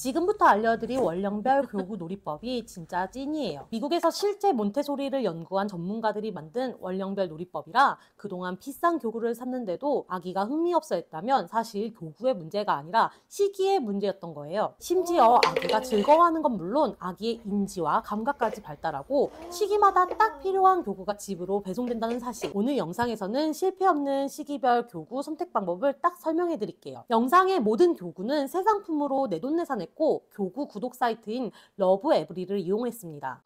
지금부터 알려드릴 원령별 교구 놀이법이 진짜 찐이에요. 미국에서 실제 몬테소리를 연구한 전문가들이 만든 원령별 놀이법이라 그동안 비싼 교구를 샀는데도 아기가 흥미없어 했다면 사실 교구의 문제가 아니라 시기의 문제였던 거예요. 심지어 아기가 즐거워하는 건 물론 아기의 인지와 감각까지 발달하고 시기마다 딱 필요한 교구가 집으로 배송된다는 사실. 오늘 영상에서는 실패 없는 시기별 교구 선택 방법을 딱 설명해 드릴게요. 영상의 모든 교구는 새 상품으로 내돈내산했고 교구 구독 사이트인 러브에브리를 이용했습니다.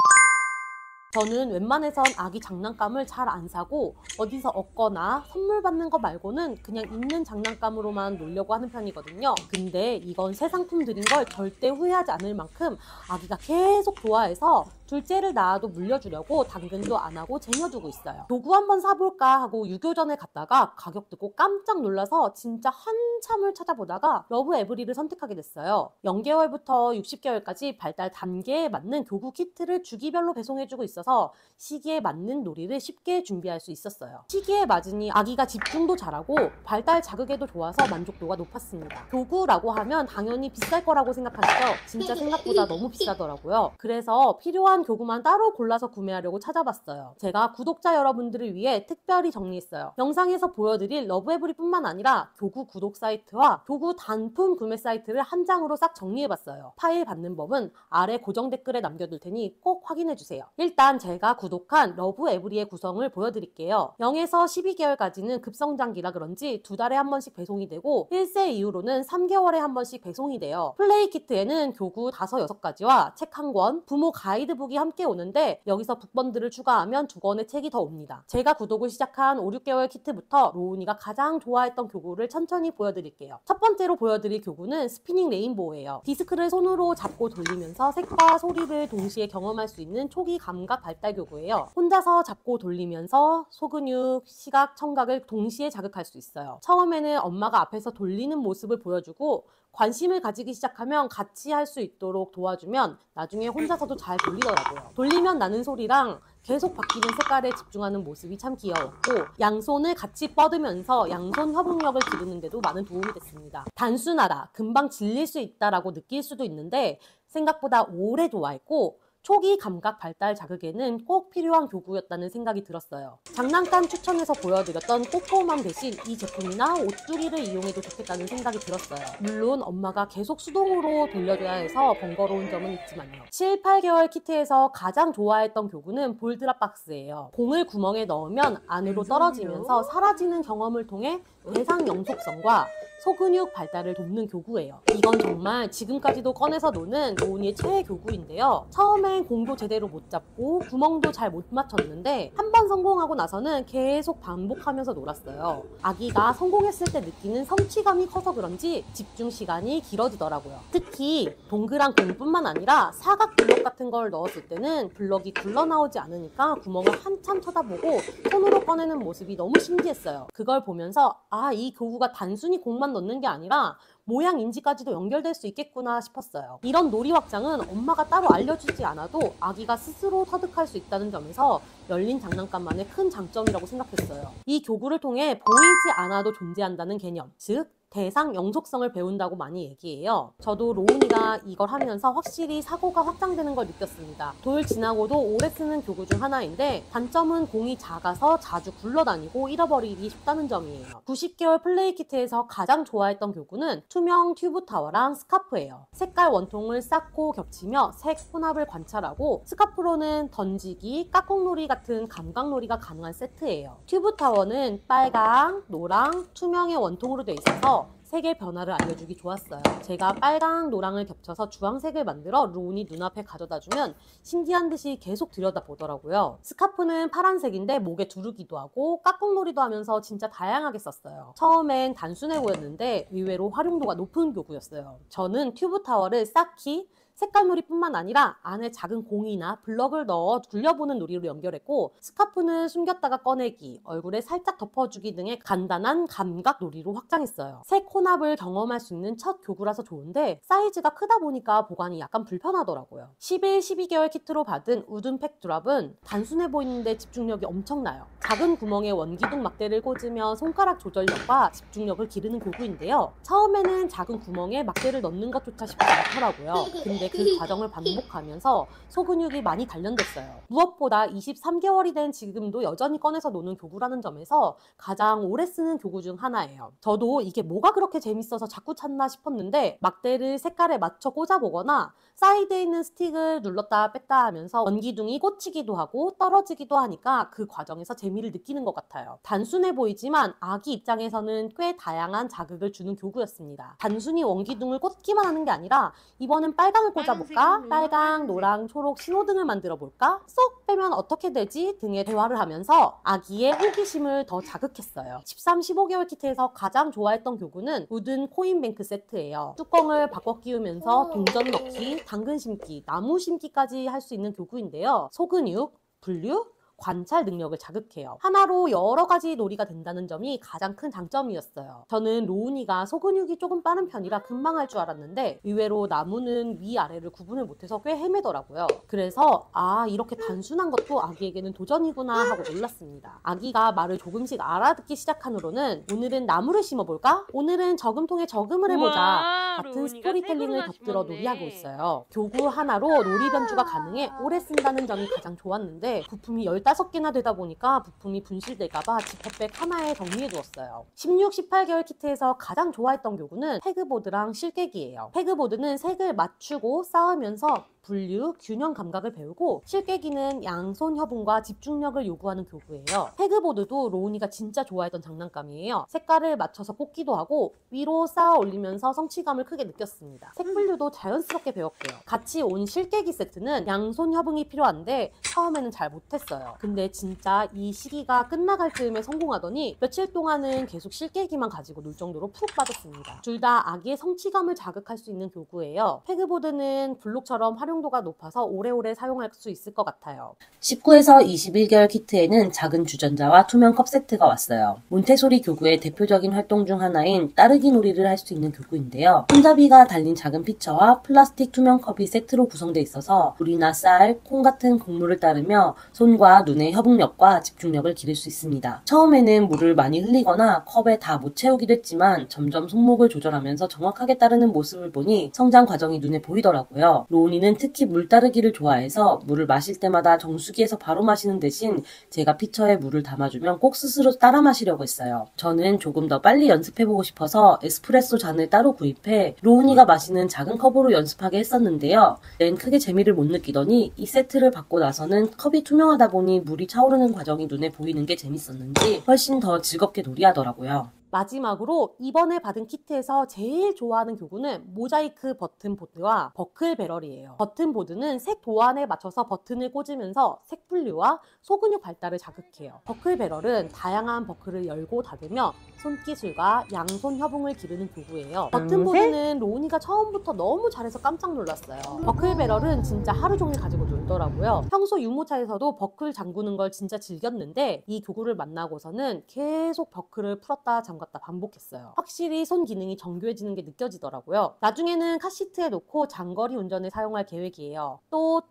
저는 웬만해선 아기 장난감을 잘 안 사고 어디서 얻거나 선물 받는 거 말고는 그냥 있는 장난감으로만 놀려고 하는 편이거든요. 근데 이건 새 상품들인 걸 절대 후회하지 않을 만큼 아기가 계속 좋아해서 둘째를 낳아도 물려주려고 당근도 안 하고 쟁여두고 있어요. 교구 한번 사볼까 하고 유교전에 갔다가 가격 듣고 깜짝 놀라서 진짜 한참을 찾아보다가 러브에브리를 선택하게 됐어요. 0개월부터 60개월까지 발달 단계에 맞는 교구 키트를 주기별로 배송해주고 있어서 시기에 맞는 놀이를 쉽게 준비할 수 있었어요. 시기에 맞으니 아기가 집중도 잘하고 발달 자극에도 좋아서 만족도가 높았습니다. 교구라고 하면 당연히 비쌀 거라고 생각하시죠? 진짜 생각보다 너무 비싸더라고요. 그래서 필요한 교구만 따로 골라서 구매하려고 찾아봤어요. 제가 구독자 여러분들을 위해 특별히 정리했어요. 영상에서 보여드릴 러브에브리뿐만 아니라 교구 구독 사이트와 교구 단품 구매 사이트를 한 장으로 싹 정리해봤어요. 파일 받는 법은 아래 고정 댓글에 남겨둘 테니 꼭 확인해주세요. 일단 제가 구독한 러브에브리의 구성을 보여드릴게요. 0에서 12개월까지는 급성장기라 그런지 2달에 한 번씩 배송이 되고 1세 이후로는 3개월에 한 번씩 배송이 돼요. 플레이 키트에는 교구 5, 6가지와 책 한 권, 부모 가이드북이 함께 오는데 여기서 북번들을 추가하면 2권의 책이 더 옵니다. 제가 구독을 시작한 5, 6개월 키트부터 로운이가 가장 좋아했던 교구를 천천히 보여드릴게요. 첫 번째로 보여드릴 교구는 스피닝 레인보우예요. 디스크를 손으로 잡고 돌리면서 색과 소리를 동시에 경험할 수 있는 초기 감각 발달 교구예요. 혼자서 잡고 돌리면서 소근육, 시각, 청각을 동시에 자극할 수 있어요. 처음에는 엄마가 앞에서 돌리는 모습을 보여주고 관심을 가지기 시작하면 같이 할 수 있도록 도와주면 나중에 혼자서도 잘 돌리더라고요. 돌리면 나는 소리랑 계속 바뀌는 색깔에 집중하는 모습이 참 귀여웠고 양손을 같이 뻗으면서 양손 협응력을 기르는 데도 많은 도움이 됐습니다. 단순하다, 금방 질릴 수 있다라고 느낄 수도 있는데 생각보다 오래 좋아했고 초기 감각 발달 자극에는 꼭 필요한 교구였다는 생각이 들었어요. 장난감 추천해서 보여드렸던 꼬꼬맘 대신 이 제품이나 오뚜기를 이용해도 좋겠다는 생각이 들었어요. 물론 엄마가 계속 수동으로 돌려줘야 해서 번거로운 점은 있지만요. 7, 8개월 키트에서 가장 좋아했던 교구는 볼드랍 박스예요. 공을 구멍에 넣으면 안으로 떨어지면서 사라지는 경험을 통해 대상 영속성과 소근육 발달을 돕는 교구예요. 이건 정말 지금까지도 꺼내서 노는 로운이의 최애 교구인데요. 처음엔 공도 제대로 못 잡고 구멍도 잘 못 맞췄는데 한 번 성공하고 나서는 계속 반복하면서 놀았어요. 아기가 성공했을 때 느끼는 성취감이 커서 그런지 집중 시간이 길어지더라고요. 특히 동그란 공뿐만 아니라 사각 블럭 같은 걸 넣었을 때는 블럭이 굴러나오지 않으니까 구멍을 한참 쳐다보고 손으로 꺼내는 모습이 너무 신기했어요. 그걸 보면서 이 교구가 단순히 공만 넣는 게 아니라 모양 인지까지도 연결될 수 있겠구나 싶었어요. 이런 놀이 확장은 엄마가 따로 알려주지 않아도 아기가 스스로 터득할 수 있다는 점에서 열린 장난감만의 큰 장점이라고 생각했어요. 이 교구를 통해 보이지 않아도 존재한다는 개념, 즉 대상 영속성을 배운다고 많이 얘기해요. 저도 로운이가 이걸 하면서 확실히 사고가 확장되는 걸 느꼈습니다. 돌 지나고도 오래 쓰는 교구 중 하나인데 단점은 공이 작아서 자주 굴러다니고 잃어버리기 쉽다는 점이에요. 90개월 플레이 키트에서 가장 좋아했던 교구는 투명 튜브 타워랑 스카프예요. 색깔 원통을 쌓고 겹치며 색 혼합을 관찰하고 스카프로는 던지기, 깍꿍놀이 같은 감각놀이가 가능한 세트예요. 튜브 타워는 빨강, 노랑, 투명의 원통으로 되어 있어서 색의 변화를 알려주기 좋았어요. 제가 빨강, 노랑을 겹쳐서 주황색을 만들어 로운이 눈앞에 가져다주면 신기한 듯이 계속 들여다보더라고요. 스카프는 파란색인데 목에 두르기도 하고 깍꿍놀이도 하면서 진짜 다양하게 썼어요. 처음엔 단순해 보였는데 의외로 활용도가 높은 교구였어요. 저는 튜브 타워를 쌓기, 색깔놀이뿐만 아니라 안에 작은 공이나 블럭을 넣어 굴려보는 놀이로 연결했고, 스카프는 숨겼다가 꺼내기, 얼굴에 살짝 덮어주기 등의 간단한 감각 놀이로 확장했어요. 색 혼합을 경험할 수 있는 첫 교구라서 좋은데 사이즈가 크다 보니까 보관이 약간 불편하더라고요. 11, 12개월 키트로 받은 우든 팩드랍은 단순해 보이는데 집중력이 엄청나요. 작은 구멍에 원기둥 막대를 꽂으며 손가락 조절력과 집중력을 기르는 교구인데요. 처음에는 작은 구멍에 막대를 넣는 것조차 쉽지 않더라고요. 근데 그 과정을 반복하면서 소근육이 많이 단련됐어요. 무엇보다 23개월이 된 지금도 여전히 꺼내서 노는 교구라는 점에서 가장 오래 쓰는 교구 중 하나예요. 저도 이게 뭐가 그렇게 재밌어서 자꾸 찾나 싶었는데 막대를 색깔에 맞춰 꽂아보거나 사이드에 있는 스틱을 눌렀다 뺐다 하면서 원기둥이 꽂히기도 하고 떨어지기도 하니까 그 과정에서 재미를 느끼는 것 같아요. 단순해 보이지만 아기 입장에서는 꽤 다양한 자극을 주는 교구였습니다. 단순히 원기둥을 꽂기만 하는 게 아니라 이번엔 빨강을 꽂아볼까? 빨강, 노랑, 초록 신호등을 만들어 볼까? 쏙 빼면 어떻게 되지? 등의 대화를 하면서 아기의 호기심을 더 자극했어요. 13, 15개월 키트에서 가장 좋아했던 교구는 우든 코인뱅크 세트예요. 뚜껑을 바꿔 끼우면서 동전 넣기, 당근 심기, 나무 심기까지 할 수 있는 교구인데요. 소근육, 분류, 관찰 능력을 자극해요. 하나로 여러 가지 놀이가 된다는 점이 가장 큰 장점이었어요. 저는 로운이가 소근육이 조금 빠른 편이라 금방 할 줄 알았는데 의외로 나무는 위아래를 구분을 못해서 꽤 헤매더라고요. 그래서 이렇게 단순한 것도 아기에게는 도전이구나 하고 놀랐습니다. 아기가 말을 조금씩 알아듣기 시작한 후로는 오늘은 나무를 심어볼까? 오늘은 저금통에 저금을 해보자 같은 스토리텔링을 곁들여 놀이하고 있어요. 교구 하나로 놀이 변주가 가능해 오래 쓴다는 점이 가장 좋았는데 부품이 15개나 되다 보니까 부품이 분실될까봐 지퍼백 하나에 정리해두었어요. 16, 18개월 키트에서 가장 좋아했던 교구는 패그보드랑 실깨기예요. 패그보드는 색을 맞추고 쌓으면서 분류, 균형 감각을 배우고 실깨기는 양손 협응과 집중력을 요구하는 교구예요. 패그보드도 로운이가 진짜 좋아했던 장난감이에요. 색깔을 맞춰서 꽂기도 하고 위로 쌓아 올리면서 성취감을 크게 느꼈습니다. 색 분류도 자연스럽게 배웠고요. 같이 온 실깨기 세트는 양손 협응이 필요한데 처음에는 잘 못했어요. 근데 진짜 이 시기가 끝나갈 즈음에 성공하더니 며칠 동안은 계속 실깨기만 가지고 놀 정도로 푹 빠졌습니다. 둘 다 아기의 성취감을 자극할 수 있는 교구예요. 패그보드는 블록처럼 활용도가 높아서 오래오래 사용할 수 있을 것 같아요. 19에서 21개월 키트에는 작은 주전자와 투명 컵 세트가 왔어요. 몬테소리 교구의 대표적인 활동 중 하나인 따르기 놀이를 할 수 있는 교구인데요. 손잡이가 달린 작은 피처와 플라스틱 투명 컵이 세트로 구성되어 있어서 물이나 쌀, 콩 같은 곡물을 따르며 손과 눈의 협응력과 집중력을 기를 수 있습니다. 처음에는 물을 많이 흘리거나 컵에 다 못 채우기도 했지만 점점 손목을 조절하면서 정확하게 따르는 모습을 보니 성장 과정이 눈에 보이더라고요. 로운이는 특히 물 따르기를 좋아해서 물을 마실 때마다 정수기에서 바로 마시는 대신 제가 피처에 물을 담아주면 꼭 스스로 따라 마시려고 했어요. 저는 조금 더 빨리 연습해보고 싶어서 에스프레소 잔을 따로 구입해 로운이가 마시는 작은 컵으로 연습하게 했었는데요. nên 크게 재미를 못 느끼더니 이 세트를 받고 나서는 컵이 투명하다 보니 물이 차오르는 과정이 눈에 보이는 게 재밌었는지 훨씬 더 즐겁게 놀이하더라고요. 마지막으로 이번에 받은 키트에서 제일 좋아하는 교구는 모자이크 버튼 보드와 버클 배럴이에요. 버튼 보드는 색 도안에 맞춰서 버튼을 꽂으면서 색 분류와 소근육 발달을 자극해요. 버클 배럴은 다양한 버클을 열고 닫으며 손기술과 양손 협응을 기르는 교구예요. 버튼 보드는 로운이가 처음부터 너무 잘해서 깜짝 놀랐어요. 버클 배럴은 진짜 하루 종일 가지고 놀더라고요. 평소 유모차에서도 버클 잠그는 걸 진짜 즐겼는데 이 교구를 만나고서는 계속 버클을 풀었다 잠갔다 반복했어요. 확실히 손 기능이 정교해지는 게 느껴지더라고요. 나중에는 카시트에 놓고 장거리 운전에 사용할 계획이에요. 또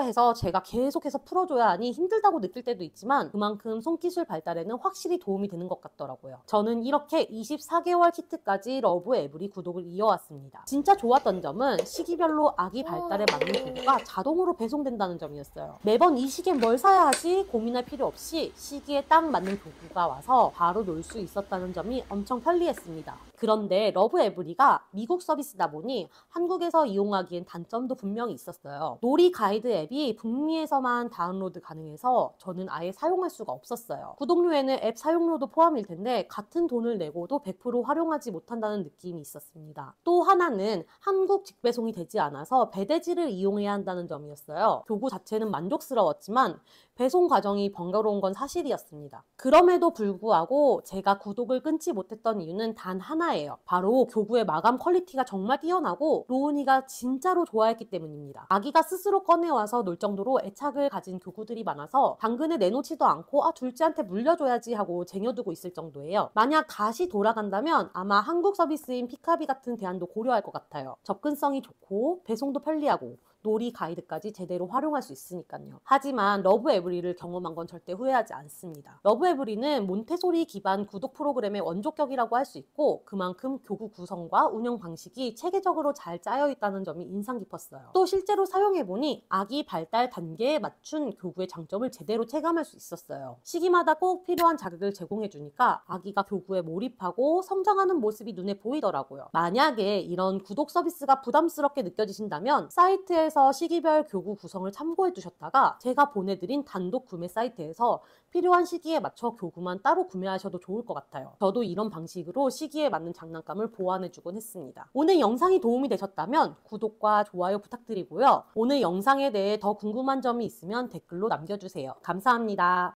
해서 제가 계속해서 풀어줘야 하니 힘들다고 느낄 때도 있지만 그만큼 손기술 발달에는 확실히 도움이 되는 것 같더라고요. 저는 이렇게 24개월 키트까지 러브 에브리 구독을 이어왔습니다. 진짜 좋았던 점은 시기별로 아기 발달에 맞는 교구가 자동으로 배송된다는 점이었어요. 매번 이 시기엔 뭘 사야 하지 고민할 필요 없이 시기에 딱 맞는 교구가 와서 바로 놀 수 있었다는 점이 엄청 편리했습니다. 그런데 러브 에브리가 미국 서비스다 보니 한국에서 이용하기엔 단점도 분명히 있었어요. 놀이 가이드 앱이 북미에서만 다운로드 가능해서 저는 아예 사용할 수가 없었어요. 구독료에는 앱 사용료도 포함일 텐데 같은 돈을 내고도 100% 활용하지 못한다는 느낌이 있었습니다. 또 하나는 한국 직배송이 되지 않아서 배대지를 이용해야 한다는 점이었어요. 교구 자체는 만족스러웠지만 배송 과정이 번거로운 건 사실이었습니다. 그럼에도 불구하고 제가 구독을 끊지 예상치 못했던 이유는 단 하나예요. 바로 교구의 마감 퀄리티가 정말 뛰어나고 로운이가 진짜로 좋아했기 때문입니다. 아기가 스스로 꺼내와서 놀 정도로 애착을 가진 교구들이 많아서 당근에 내놓지도 않고 둘째한테 물려줘야지 하고 쟁여두고 있을 정도예요. 만약 다시 돌아간다면 아마 한국 서비스인 피카비 같은 대안도 고려할 것 같아요. 접근성이 좋고 배송도 편리하고 놀이 가이드까지 제대로 활용할 수 있으니까요. 하지만 러브에브리를 경험한 건 절대 후회하지 않습니다. 러브에브리는 몬테소리 기반 구독 프로그램의 원조격이라고 할 수 있고 그만큼 교구 구성과 운영 방식이 체계적으로 잘 짜여 있다는 점이 인상 깊었어요. 또 실제로 사용해보니 아기 발달 단계에 맞춘 교구의 장점을 제대로 체감할 수 있었어요. 시기마다 꼭 필요한 자극을 제공해주니까 아기가 교구에 몰입하고 성장하는 모습이 눈에 보이더라고요. 만약에 이런 구독 서비스가 부담스럽게 느껴지신다면 사이트에서 시기별 교구 구성을 참고해 두셨다가 제가 보내드린 단독 구매 사이트에서 필요한 시기에 맞춰 교구만 따로 구매하셔도 좋을 것 같아요. 저도 이런 방식으로 시기에 맞는 장난감을 보완해주곤 했습니다. 오늘 영상이 도움이 되셨다면 구독과 좋아요 부탁드리고요. 오늘 영상에 대해 더 궁금한 점이 있으면 댓글로 남겨주세요. 감사합니다.